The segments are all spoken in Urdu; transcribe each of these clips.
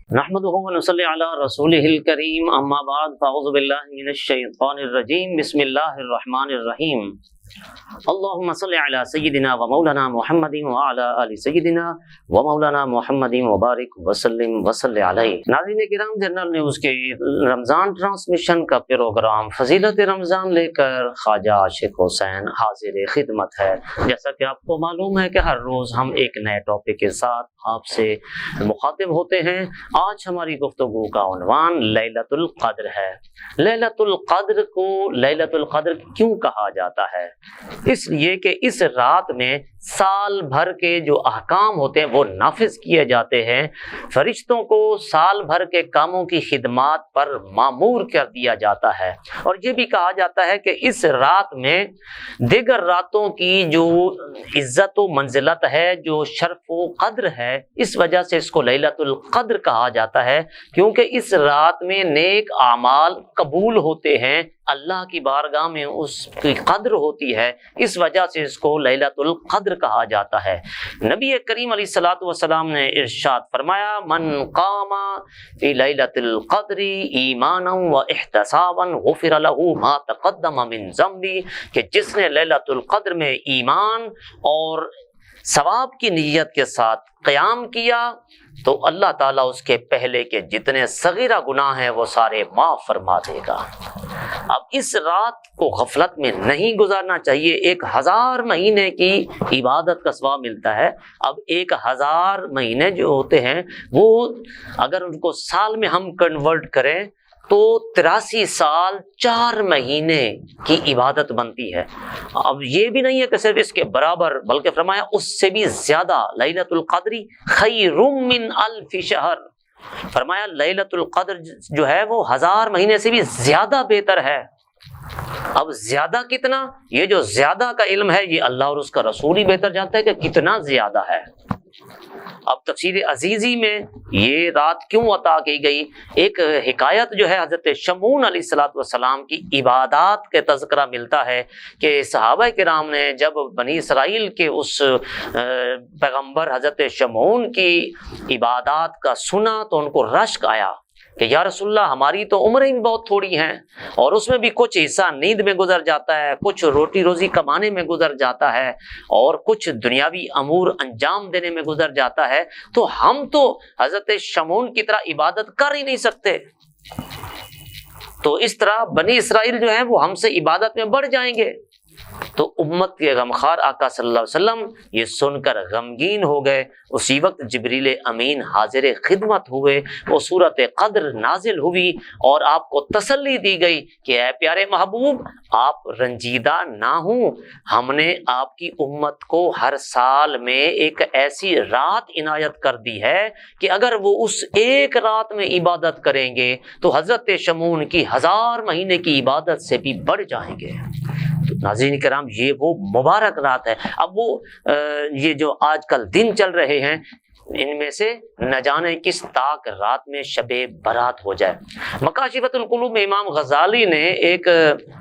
نحمده ونصلي على رسوله الكريم اما بعد فاعوذ بالله من الشيطان الرجيم بسم الله الرحمن الرحيم اللهم صل على سيدنا ومولانا محمد وعلى آل سيدنا ومولانا محمد وبارک وسلم وصلی علیہ۔ ناظرین کرام، جنرل نیوز کے رمضان ٹرانسمیشن کا پروگرام فضیلت رمضان لے کر خواجہ عاشق حسین حاضر خدمت ہے۔ جیسا کہ آپ کو معلوم ہے کہ ہر روز ہم ایک نئے ٹاپک کے ساتھ آپ سے مخاطب ہوتے ہیں۔ آج ہماری گفتگو کا عنوان لیلۃ القدر ہے۔ لیلۃ القدر کو لیلۃ القدر کیوں کہا جاتا ہے؟ اس لیے کہ اس رات میں سال بھر کے جو احکام ہوتے ہیں وہ نافذ کیے جاتے ہیں۔ فرشتوں کو سال بھر کے کاموں کی خدمات پر مامور کر دیا جاتا ہے، اور یہ بھی کہا جاتا ہے کہ اس رات میں دیگر راتوں کی جو عزت و منزلت ہے، جو شرف و قدر ہے، اس وجہ سے اس کو لیلۃ القدر کہا جاتا ہے، کیونکہ اس رات میں نیک اعمال قبول ہوتے ہیں، اللہ کی بارگاہ میں اس کی قدر ہوتی ہے، اس وجہ سے اس کو لیلۃ القدر کہا جاتا ہے۔ نبی کریم علیہ الصلوۃ والسلام نے ارشاد فرمایا، من قام فی لیلۃ القدر ایمانا واحتسابا غفر له ما تقدم من ذنبہ، کہ جس نے لیلۃ القدر میں ایمان اور ثواب کی نیت کے ساتھ قیام کیا تو اللہ تعالیٰ اس کے پہلے کے جتنے صغیرہ گناہ ہیں وہ سارے معاف فرما دے گا۔ اب اس رات کو غفلت میں نہیں گزارنا چاہیے۔ 1000 مہینے کی عبادت کا ثواب ملتا ہے۔ اب 1000 مہینے جو ہوتے ہیں وہ اگر ان کو سال میں ہم کنورٹ کریں تو 83 سال 4 مہینے کی عبادت بنتی ہے۔ اب یہ بھی نہیں ہے کہ صرف اس کے برابر، بلکہ فرمایا اس سے بھی زیادہ، لیلۃ القدر خیر من الف شہر، فرمایا لیلۃ القدر جو ہے وہ 1000 مہینے سے بھی زیادہ بہتر ہے۔ اب زیادہ کتنا، یہ جو زیادہ کا علم ہے یہ اللہ اور اس کا رسول ہی بہتر جانتا ہے کہ کتنا زیادہ ہے۔ اب تفسیر عزیزی میں یہ رات کیوں عطا کی گئی، ایک حکایت جو ہے حضرت شمعون علیہ الصلوۃ والسلام کی عبادات کے تذکرہ ملتا ہے کہ صحابہ کرام نے جب بنی اسرائیل کے اس پیغمبر حضرت شمعون کی عبادات کا سنا تو ان کو رشک آیا کہ یا رسول اللہ، ہماری تو عمریں بھی بہت تھوڑی ہیں اور اس میں بھی کچھ حصہ نیند میں گزر جاتا ہے، کچھ روٹی روزی کمانے میں گزر جاتا ہے، اور کچھ دنیاوی امور انجام دینے میں گزر جاتا ہے، تو ہم تو حضرت شمعون کی طرح عبادت کر ہی نہیں سکتے، تو اس طرح بنی اسرائیل جو ہیں وہ ہم سے عبادت میں بڑھ جائیں گے۔ تو امت کے غمخوار آقا صلی اللہ علیہ وسلم یہ سن کر غمگین ہو گئے۔ اسی وقت جبریل امین حاضر خدمت ہوئے، وہ سورۃ قدر نازل ہوئی اور آپ کو تسلی دی گئی کہ اے پیارے محبوب، آپ رنجیدہ نہ ہوں، ہم نے آپ کی امت کو ہر سال میں ایک ایسی رات عنایت کر دی ہے کہ اگر وہ اس ایک رات میں عبادت کریں گے تو حضرت شمعون کی 1000 مہینے کی عبادت سے بھی بڑھ جائیں گے۔ ناظرین کرام، یہ وہ مبارک رات ہے۔ اب وہ یہ جو آج کل دن چل رہے ہیں ان میں سے نہ جانے کس طاق رات میں شب برات ہو جائے۔ مکاشفۃ القلوب میں امام غزالی نے ایک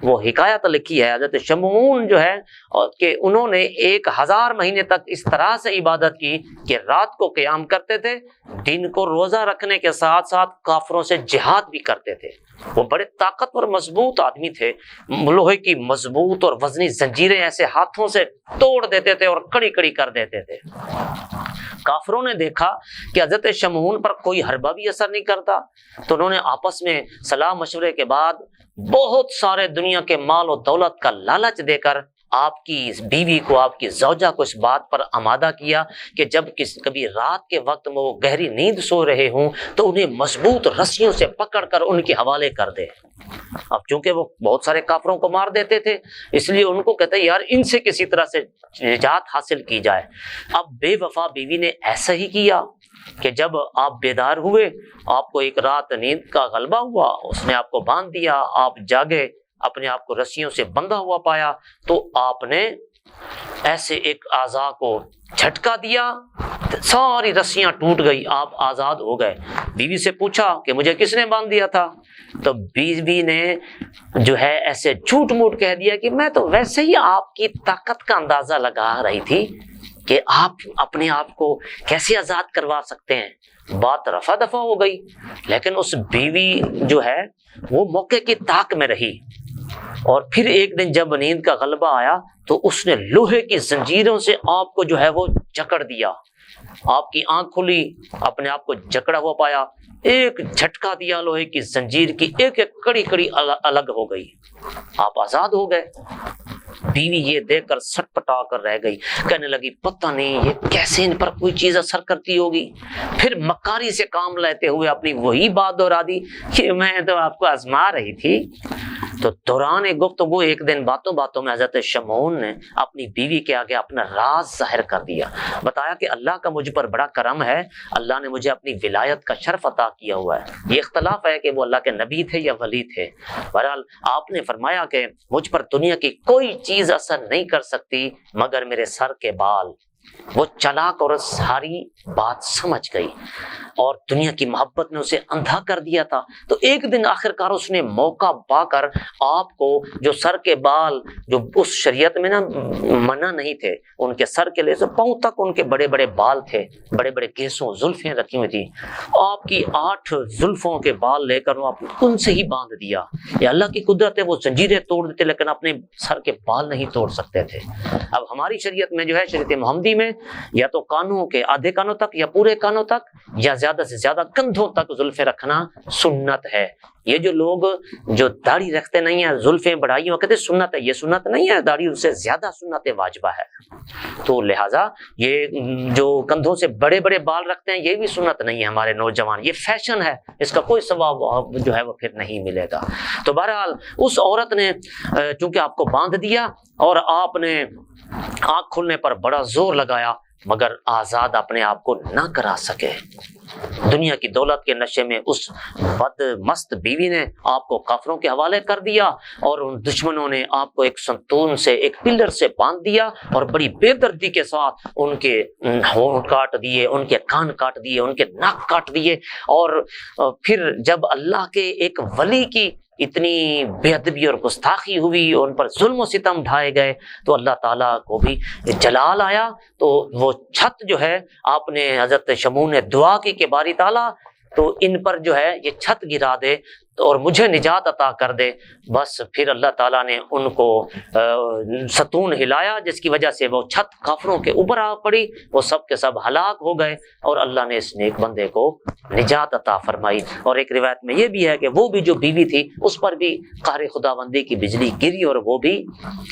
وہ حکایت لکھی ہے حضرت شمعون جو ہے کہ انہوں نے 1000 مہینے تک اس طرح سے عبادت کی کہ رات کو قیام کرتے تھے، دن کو روزہ رکھنے کے ساتھ ساتھ کافروں سے جہاد بھی کرتے تھے۔ وہ بڑے طاقتور مضبوط آدمی تھے، لوہے کی مضبوط اور وزنی زنجیریں ایسے ہاتھوں سے توڑ دیتے تھے اور کڑی کڑی کر دیتے تھے۔ کافروں نے دیکھا کہ حضرت شمعون پر کوئی حربہ بھی اثر نہیں کرتا، تو انہوں نے آپس میں صلاح مشورے کے بعد بہت سارے دنیا کے مال و دولت کا لالچ دے کر آپ کی بیوی کو، آپ کی زوجہ کو اس بات پر آمادہ کیا کہ جب کبھی رات کے وقت میں وہ گہری نیند سو رہے ہوں تو انہیں مضبوط رسیوں سے پکڑ کر ان کے حوالے کر دے۔ اب چونکہ وہ بہت سارے کافروں کو مار دیتے تھے، اس لیے ان کو کہتے یار ان سے کسی طرح سے نجات حاصل کی جائے۔ اب بے وفا بیوی نے ایسا ہی کیا کہ جب آپ بیدار ہوئے، آپ کو ایک رات نیند کا غلبہ ہوا، اس نے آپ کو باندھ دیا، آپ جاگے، اپنے آپ کو رسیوں سے بندھا ہوا پایا، تو آپ نے ایسے ایک اعضاء کو جھٹکا دیا، ساری رسیاں ٹوٹ گئی، آپ آزاد ہو گئے۔ بیوی سے پوچھا کہ مجھے کس نے باندھ دیا تھا؟ تو بیوی نے جو ہے ایسے جھوٹ موٹ کہہ دیا کہ میں تو ویسے ہی آپ کی طاقت کا اندازہ لگا رہی تھی کہ آپ اپنے آپ کو کیسے آزاد کروا سکتے ہیں. بات رفع دفع ہو گئی، لیکن اس بیوی جو ہے وہ موقع کی طاق میں رہی. اور پھر ایک دن جب نیند کا غلبہ آیا تو اس نے لوہے کی زنجیروں سے آپ کو جو ہے وہ جکڑ دیا. آپ کی آنکھ کھلی، اپنے آپ کو جکڑا ہوا پایا، ایک جھٹکا دیا لوہے کی زنجیر کی، ایک ایک کڑی کڑی الگ ہو گئی، آپ آزاد ہو گئے. بیوی یہ دیکھ کر سٹ پٹا کر رہ گئی، کہنے لگی پتہ نہیں یہ کیسے ان پر کوئی چیز اثر کرتی ہوگی. پھر مکاری سے کام لیتے ہوئے اپنی وہی بات دہرا دی کہ میں تو آپ کو آزما رہی تھی. تو دوران گفتگو ایک دن باتوں باتوں میں حضرت شمعون نے اپنی بیوی کے آگے اپنا راز ظاہر کر دیا، بتایا کہ اللہ کا مجھ پر بڑا کرم ہے، اللہ نے مجھے اپنی ولایت کا شرف عطا کیا ہوا ہے. یہ اختلاف ہے کہ وہ اللہ کے نبی تھے یا ولی تھے. بہرحال آپ نے فرمایا کہ مجھ پر دنیا کی کوئی چیز اثر نہیں کر سکتی مگر میرے سر کے بال. وہ چلاک اور ساری بات سمجھ گئی اور دنیا کی محبت نے اسے اندھا کر دیا تھا. تو ایک دن آخرکار اس نے موقع پا کر آپ کو جو سر کے بال جو اس شریعت میں نا منع نہیں تھے، ان کے سر کے لے سے پاؤں تک ان کے بڑے بڑے بال تھے، بڑے بڑے کیسوں زلفیں رکھی ہوئی تھی، آپ کی 8 زلفوں کے بال لے کر وہ ان سے ہی باندھ دیا. یہ اللہ کی قدرت ہے، وہ زنجیریں توڑ دیتے لیکن اپنے سر کے بال نہیں توڑ سکتے تھے. اب ہماری شریعت میں جو ہے، شریعت محمدی میں، یا تو کانوں کے آدھے کانوں تک یا پورے کانوں تک یا زیادہ سے زیادہ کندھوں تک زلفیں رکھنا سنت ہے. یہ جو لوگ جو داڑھی رکھتے نہیں ہیں، زلفیں بڑھائی وہ کہتے ہیں سنت ہے، یہ سنت نہیں ہے، داڑھی اس سے زیادہ سنت واجبہ ہے. تو لہٰذا یہ جو کندھوں سے بڑے بڑے بال رکھتے ہیں یہ بھی سنت نہیں ہے ہمارے نوجوان، یہ فیشن ہے، اس کا کوئی ثواب جو ہے وہ پھر نہیں ملے گا. تو بہرحال اس عورت نے چونکہ آپ کو باندھ دیا اور آپ نے آنکھ کھلنے پر بڑا زور لگایا مگر آزاد اپنے آپ کو نہ کرا سکے. دنیا کی دولت کے نشے میں اس بد مست بیوی نے آپ کو کافروں کے حوالے کر دیا اور ان دشمنوں نے آپ کو ایک ستون سے، ایک پلر سے باندھ دیا اور بڑی بے دردی کے ساتھ ان کے ہونٹ کاٹ دیے، ان کے کان کاٹ دیے، ان کے ناک کاٹ دیے. اور پھر جب اللہ کے ایک ولی کی اتنی بے ادبی اور گستاخی ہوئی، ان پر ظلم و ستم ڈھائے گئے تو اللہ تعالیٰ کو بھی جلال آیا. تو وہ چھت جو ہے آپ نے حضرت شمعون نے دعا کی کہ باری تعالیٰ تو ان پر جو ہے یہ چھت گرا دے اور مجھے نجات عطا کر دے. بس پھر اللہ تعالیٰ نے ان کو ستون ہلایا جس کی وجہ سے وہ چھت کافروں کے اوپر آ پڑی، وہ سب کے سب ہلاک ہو گئے اور اللہ نے اس نیک بندے کو نجات عطا فرمائی. اور ایک روایت میں یہ بھی ہے کہ وہ بھی جو بیوی تھی اس پر بھی قہر خداوندی کی بجلی گری اور وہ بھی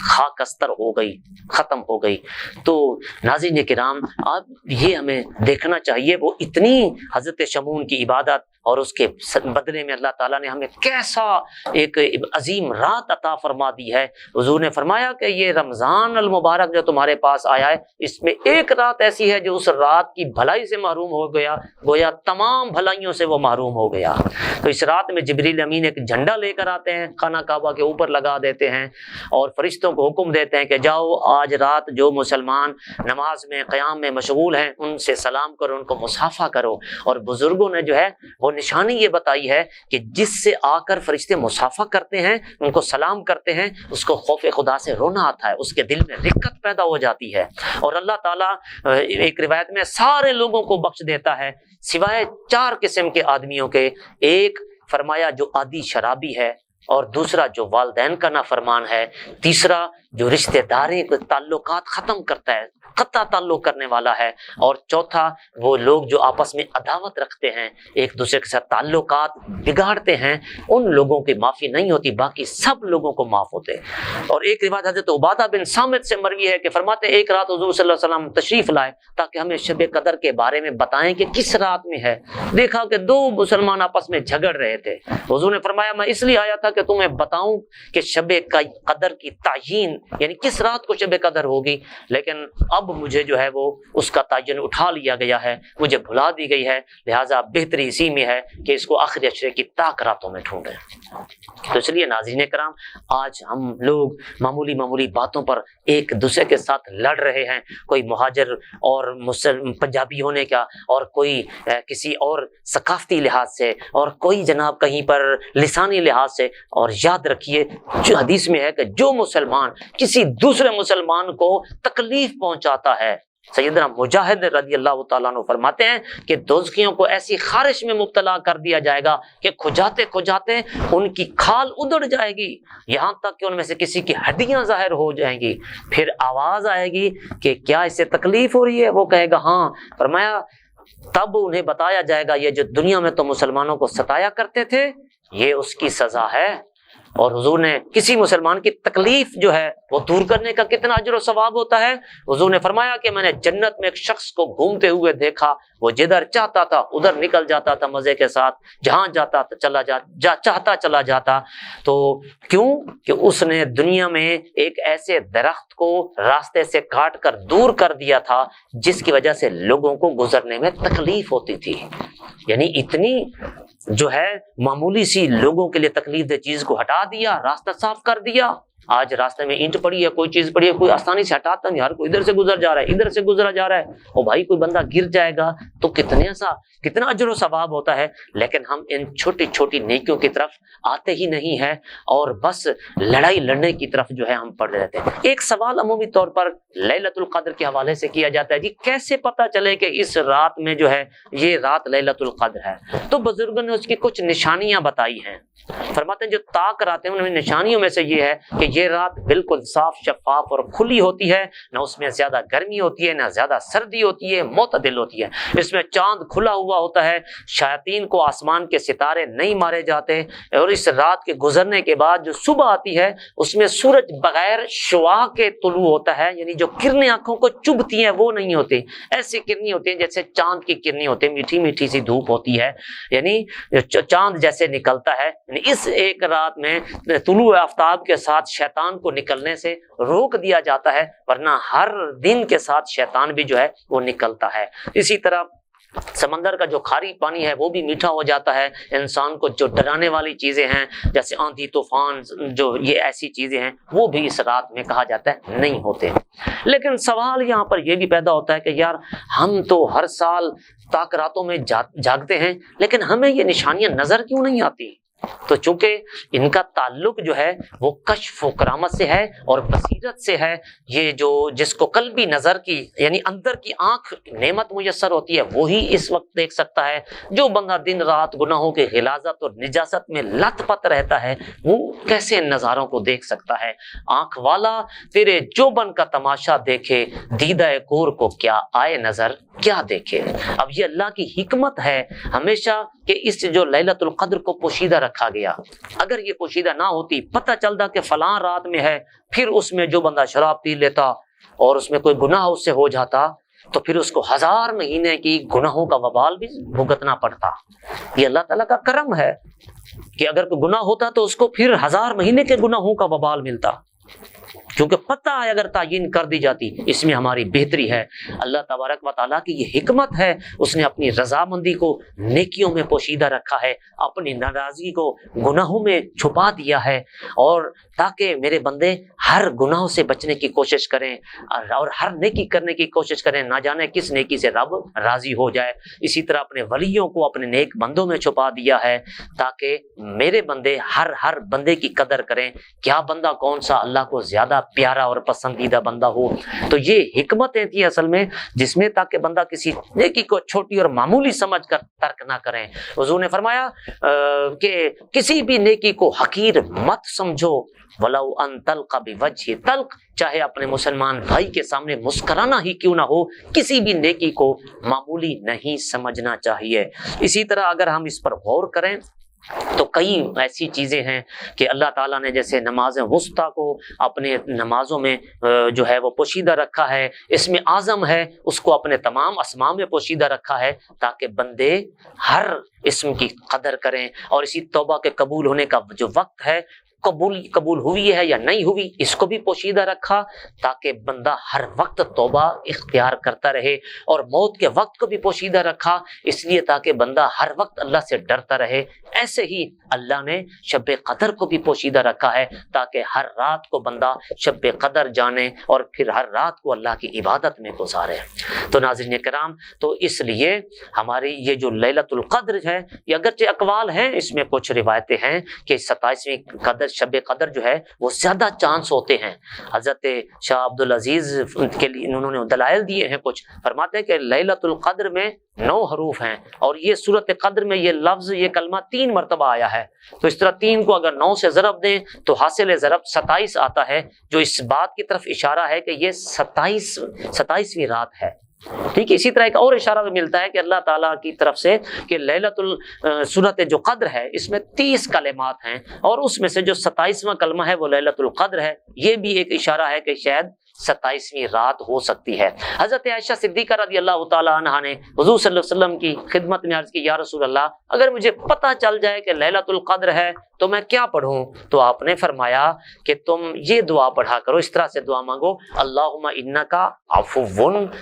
خاکستر ہو گئی، ختم ہو گئی. تو ناظرین کرام، اب یہ ہمیں دیکھنا چاہیے وہ اتنی حضرت شمعون کی عبادت اور اس کے بدلے میں اللہ تعالیٰ نے ہمیں کیسا ایک عظیم رات عطا فرما دی ہے. حضور نے فرمایا کہ یہ رمضان المبارک جو تمہارے پاس آیا ہے اس میں ایک رات ایسی ہے جو اس رات کی بھلائی سے محروم ہو گیا، گویا تمام بھلائیوں سے وہ محروم ہو گیا. تو اس رات میں جبریل امین ایک جھنڈا لے کر آتے ہیں، خانہ کعبہ کے اوپر لگا دیتے ہیں اور فرشتوں کو حکم دیتے ہیں کہ جاؤ آج رات جو مسلمان نماز میں قیام میں مشغول ہیں ان سے سلام کرو، ان کو مصافحہ کرو. اور بزرگوں نے جو ہے وہ نشانی یہ بتائی ہے کہ جس سے آ کر فرشتے مصافحہ کرتے ہیں، ان کو سلام کرتے ہیں، اس کو خوف خدا سے رونا آتا ہے، اس کے دل میں رقت پیدا ہو جاتی ہے اور اللہ تعالیٰ ایک روایت میں سارے لوگوں کو بخش دیتا ہے سوائے 4 قسم کے آدمیوں کے. ایک فرمایا جو عادی شرابی ہے، اور دوسرا جو والدین کا نافرمان ہے، تیسرا جو رشتہ داری کے تعلقات ختم کرتا ہے، قطع تعلق کرنے والا ہے، اور چوتھا وہ لوگ جو آپس میں عداوت رکھتے ہیں، ایک دوسرے کے ساتھ تعلقات بگاڑتے ہیں، ان لوگوں کی معافی نہیں ہوتی، باقی سب لوگوں کو معاف ہوتے. اور ایک روایت حضرت عبادہ بن صامت سے مروی ہے کہ فرماتے ایک رات حضور صلی اللہ علیہ وسلم تشریف لائے تاکہ ہمیں شب قدر کے بارے میں بتائیں کہ کس رات میں ہے. دیکھا کہ 2 مسلمان آپس میں جھگڑ رہے تھے. حضور نے فرمایا میں اس لیے آیا تھا کہ تمہیں بتاؤں کہ شب قدر کی تعیین یعنی کس رات کو شب قدر ہوگی، لیکن اب مجھے جو ہے وہ اس کا تعین اٹھا لیا گیا ہے، مجھے بھلا دی گئی ہے، لہٰذا بہتری اسی میں ہے کہ اس کو آخری عشرے کی تاک راتوں میں ڈھونڈیں. تو اس لیے ناظرین کرام، آج ہم لوگ معمولی باتوں پر ایک دوسرے کے ساتھ لڑ رہے ہیں، کوئی مہاجر اور پنجابی ہونے کا، اور کوئی کسی اور ثقافتی لحاظ سے، اور کوئی جناب کہیں پر لسانی لحاظ سے. اور یاد رکھیے جو حدیث میں ہے کہ جو مسلمان کسی دوسرے مسلمان کو تکلیف پہنچاتا ہے سیدنا مجاہد رضی اللہ تعالیٰ عنہ فرماتے ہیں کہ دوزخیوں کو ایسی خارش میں مبتلا کر دیا جائے گا کہ کھجاتے کھجاتے ان کی کھال ادڑ جائے گی، یہاں تک کہ ان میں سے کسی کی ہڈیاں ظاہر ہو جائیں گی۔ پھر آواز آئے گی کہ کیا اس سے تکلیف ہو رہی ہے؟ وہ کہے گا ہاں۔ فرمایا تب انہیں بتایا جائے گا یہ جو دنیا میں تو مسلمانوں کو ستایا کرتے تھے یہ اس کی سزا ہے۔ اور حضور نے کسی مسلمان کی تکلیف جو ہے وہ دور کرنے کا کتنا اجر و ثواب ہوتا ہے۔ حضور نے فرمایا کہ میں نے جنت میں ایک شخص کو گھومتے ہوئے دیکھا، وہ جدھر چاہتا تھا ادھر نکل جاتا تھا مزے کے ساتھ، جہاں جاتا چاہتا چلا جاتا۔ تو کیوں کہ اس نے دنیا میں ایک ایسے درخت کو راستے سے کاٹ کر دور کر دیا تھا جس کی وجہ سے لوگوں کو گزرنے میں تکلیف ہوتی تھی۔ یعنی اتنی جو ہے معمولی سی لوگوں کے لیے تکلیف دہ چیز کو ہٹا دیا، راستہ صاف کر دیا۔ آج راستے میں اینٹ پڑی ہے، کوئی چیز پڑی ہے، کوئی آسانی سے ہٹاتا نہیں، ہر کوئی ادھر سے گزر جا رہا ہے، ادھر سے گزرا جا رہا ہے۔ او بھائی کوئی بندہ گر جائے گا تو کتنا اجر و ثواب ہوتا ہے، لیکن ہم ان چھوٹی چھوٹی نیکیوں کی طرف آتے ہی نہیں ہیں اور بس لڑائی لڑنے کی طرف جو ہے ہم پڑے رہتے ہیں۔ ایک سوال عمومی طور پر لیلۃ القدر کے حوالے سے کیا جاتا ہے، جی کیسے پتہ چلے کہ اس رات میں جو ہے یہ رات لیلۃ القدر ہے؟ تو بزرگوں نے اس کی کچھ نشانیاں بتائی ہیں۔ فرماتے ہیں جو طاق راتیں ان میں نشانیوں میں سے یہ ہے کہ یہ رات بالکل صاف شفاف اور کھلی ہوتی ہے، نہ اس میں زیادہ گرمی ہوتی ہے نہ زیادہ سردی ہوتی ہے، معتدل ہوتی ہے۔ اس میں چاند کھلا ہوا ہوتا ہے، شیاطین کو آسمان کے ستارے نہیں مارے جاتے، اور اس رات کے گزرنے کے بعد جو صبح آتی ہے اس میں سورج بغیر شعاع کے طلوع ہوتا ہے، یعنی جو کرنیں آنکھوں کو چبھتی ہیں وہ نہیں ہوتی، ایسی کرنیں ہوتی ہیں جیسے چاند کی کرنیں ہوتی ہیں، میٹھی میٹھی سی دھوپ ہوتی ہے، یعنی چاند جیسے نکلتا ہے۔ اس ایک رات میں طلوع آفتاب کے ساتھ شیطان کو نکلنے سے روک دیا جاتا ہے، ورنہ ہر دن کے ساتھ شیطان بھی جو ہے وہ نکلتا ہے۔ اسی طرح سمندر کا جو کھاری پانی ہے وہ بھی میٹھا ہو جاتا ہے۔ انسان کو جو ڈرانے والی چیزیں ہیں جیسے آندھی طوفان، جو یہ ایسی چیزیں ہیں وہ بھی اس رات میں کہا جاتا ہے نہیں ہوتے۔ لیکن سوال یہاں پر یہ بھی پیدا ہوتا ہے کہ یار ہم تو ہر سال طاق راتوں میں جاگتے ہیں لیکن ہمیں یہ نشانیاں نظر کیوں نہیں آتی؟ تو چونکہ ان کا تعلق جو ہے وہ کشف و کرامت سے ہے اور بصیرت سے ہے۔ یہ جو جس کو قلبی نظر کی یعنی اندر کی آنکھ نعمت میسر ہوتی ہے وہی اس وقت دیکھ سکتا ہے۔ جو بندہ دن رات گناہوں کے غلاظت اور نجاست میں لت پت رہتا ہے وہ کیسے ان نظاروں کو دیکھ سکتا ہے؟ آنکھ والا تیرے جوبن کا تماشا دیکھے، دیدہ کور کو کیا آئے نظر کیا دیکھے۔ اب یہ اللہ کی حکمت ہے ہمیشہ کہ اس جو لیلۃ القدر کو پوشیدہ رکھا گیا۔ اگر یہ پوشیدہ نہ ہوتی، پتہ چلتا کہ فلاں رات میں ہے، پھر اس میں جو بندہ شراب پی لیتا اور اس میں کوئی گناہ اس سے ہو جاتا تو پھر اس کو 1000 مہینے کی گناہوں کا وبال بھی بھگتنا پڑتا۔ یہ اللہ تعالیٰ کا کرم ہے کہ اگر کوئی گناہ ہوتا تو اس کو پھر 1000 مہینے کے گناہوں کا وبال ملتا، کیونکہ پتہ ہے اگر تعین کر دی جاتی اس میں ہماری بہتری ہے۔ اللہ تبارک و تعالیٰ کی یہ حکمت ہے، اس نے اپنی رضامندی کو نیکیوں میں پوشیدہ رکھا ہے، اپنی ناراضگی کو گناہوں میں چھپا دیا ہے، اور تاکہ میرے بندے ہر گناہوں سے بچنے کی کوشش کریں اور ہر نیکی کرنے کی کوشش کریں، نہ جانے کس نیکی سے رب راضی ہو جائے۔ اسی طرح اپنے ولیوں کو اپنے نیک بندوں میں چھپا دیا ہے تاکہ میرے بندے ہر بندے کی قدر کریں، کیا بندہ کون سا اللہ کو زیادہ پیارا اور پسندیدہ بندہ ہو۔ تو یہ حکمتیں تھیں اصل میں جس میں تاکہ بندہ کسی نیکی کو چھوٹی اور معمولی سمجھ کر ترک نہ کریں۔ حضور نے فرمایا کہ کسی بھی نیکی کو حقیر مت سمجھو، وَلَوْ أَن تَلْقَ بِوَجْهِ طَلْق، چاہے اپنے مسلمان بھائی کے سامنے مسکرانا ہی کیوں نہ ہو، کسی بھی نیکی کو معمولی نہیں سمجھنا چاہیے۔ اسی طرح اگر ہم اس پر غور کریں تو کئی ایسی چیزیں ہیں کہ اللہ تعالیٰ نے جیسے نماز وسطیٰ کو اپنے نمازوں میں جو ہے وہ پوشیدہ رکھا ہے، اس میں اعظم ہے، اس کو اپنے تمام اسماء میں پوشیدہ رکھا ہے تاکہ بندے ہر اسم کی قدر کریں، اور اسی توبہ کے قبول ہونے کا جو وقت ہے، قبول ہوئی ہے یا نہیں ہوئی، اس کو بھی پوشیدہ رکھا تاکہ بندہ ہر وقت توبہ اختیار کرتا رہے، اور موت کے وقت کو بھی پوشیدہ رکھا اس لیے تاکہ بندہ ہر وقت اللہ سے ڈرتا رہے۔ ایسے ہی اللہ نے شب قدر کو بھی پوشیدہ رکھا ہے تاکہ ہر رات کو بندہ شب قدر جانے اور پھر ہر رات کو اللہ کی عبادت میں گزارے۔ تو ناظرین کرام، تو اس لیے ہماری یہ جو لیلۃ القدر ہے، یہ اگرچہ اقوال ہیں، اس میں کچھ روایتیں ہیں کہ 27ویں قدر شب قدر جو ہے وہ زیادہ چانس ہوتے ہیں۔ حضرت شاہ عبدالعزیز کے لیے انہوں نے دلائل دیے ہیں کچھ، فرماتے ہیں کہ لیلۃ القدر میں 9 حروف ہیں، اور یہ سورۃ قدر میں یہ لفظ یہ کلمہ 3 مرتبہ آیا ہے، تو اس طرح 3 کو اگر 9 سے ضرب دیں تو حاصل ضرب 27 آتا ہے، جو اس بات کی طرف اشارہ ہے کہ یہ 27ویں رات ہے۔ ٹھیک ہے، اسی طرح ایک اور اشارہ بھی ملتا ہے کہ اللہ تعالیٰ کی طرف سے کہ سورۃ جو قدر ہے اس میں 30 کلمات ہیں، اور اس میں سے جو 27واں کلمہ ہے وہ لیلۃ القدر ہے، یہ بھی ایک اشارہ ہے کہ شاید 27ویں رات ہو سکتی ہے۔ حضرت عائشہ صدیقہ رضی اللہ تعالی عنہا نے حضور صلی اللہ علیہ وسلم کی خدمت میں عرض کی، یا رسول اللہ اگر مجھے پتہ چل جائے کہ لیلۃ القدر ہے تو میں کیا پڑھوں؟ تو آپ نے فرمایا کہ تم یہ دعا پڑھا کرو، اس طرح سے دعا مانگو، اللہم انکا عفو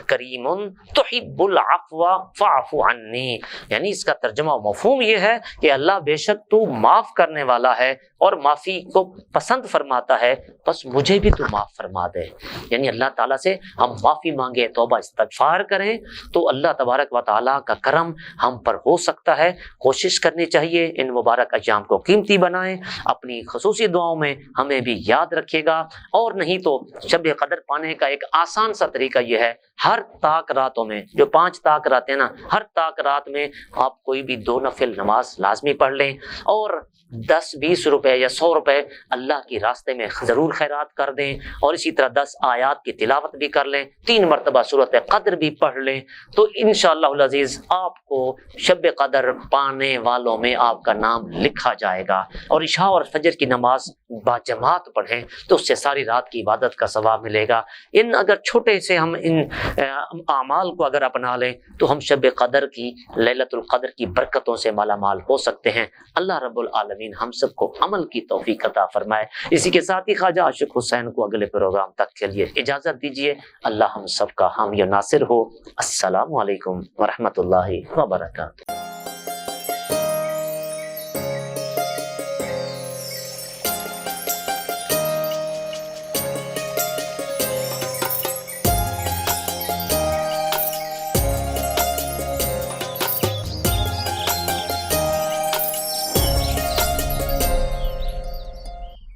کریم تحب العفو فاعف عنی، یعنی اس کا ترجمہ و مفہوم یہ ہے کہ اللہ بے شک تو معاف کرنے والا ہے اور معافی کو پسند فرماتا ہے، بس مجھے بھی تو معاف فرما دے۔ یعنی اللہ تعالیٰ سے ہم معافی مانگے، توبہ استغفار کریں تو اللہ تبارک و تعالیٰ کا کرم ہم پر ہو سکتا ہے۔ کوشش کرنی چاہیے ان مبارک ایام کو قیمتی بنائیں، اپنی خصوصی دعاؤں میں ہمیں بھی یاد رکھیے گا، اور نہیں تو شب قدر پانے کا ایک آسان سا طریقہ یہ ہے، ہر طاق راتوں میں جو 5 طاق رات ہیں نا، ہر طاق رات میں آپ کوئی بھی 2 نفل نماز لازمی پڑھ لیں، اور 10-20 روپے یا 100 روپے اللہ کی راستے میں ضرور خیرات کر دیں، اور اسی طرح 10 آیات کی تلاوت بھی کر لیں، 3 مرتبہ سورۃ قدر بھی پڑھ لیں، تو انشاءاللہ العزیز آپ کو شب قدر پانے والوں میں آپ کا نام لکھا جائے گا۔ اور عشاء اور فجر کی نماز باجماعت پڑھیں تو اس سے ساری رات کی عبادت کا ثواب ملے گا۔ اگر چھوٹے سے ہم ان اعمال کو اگر اپنا لیں تو ہم شب قدر کی، لیلۃ القدر کی برکتوں سے مالا مال ہو سکتے ہیں۔ اللہ رب العالمین ہم سب کو عمل کی توفیق عطا فرمائے۔ اسی کے ساتھ ہی خواجہ عاشق حسین کو اگلے پروگرام تک کے لیے اجازت دیجیے۔ اللہ ہم سب کا حامی و ناصر ہو۔ السلام علیکم ورحمۃ اللہ وبرکاتہ۔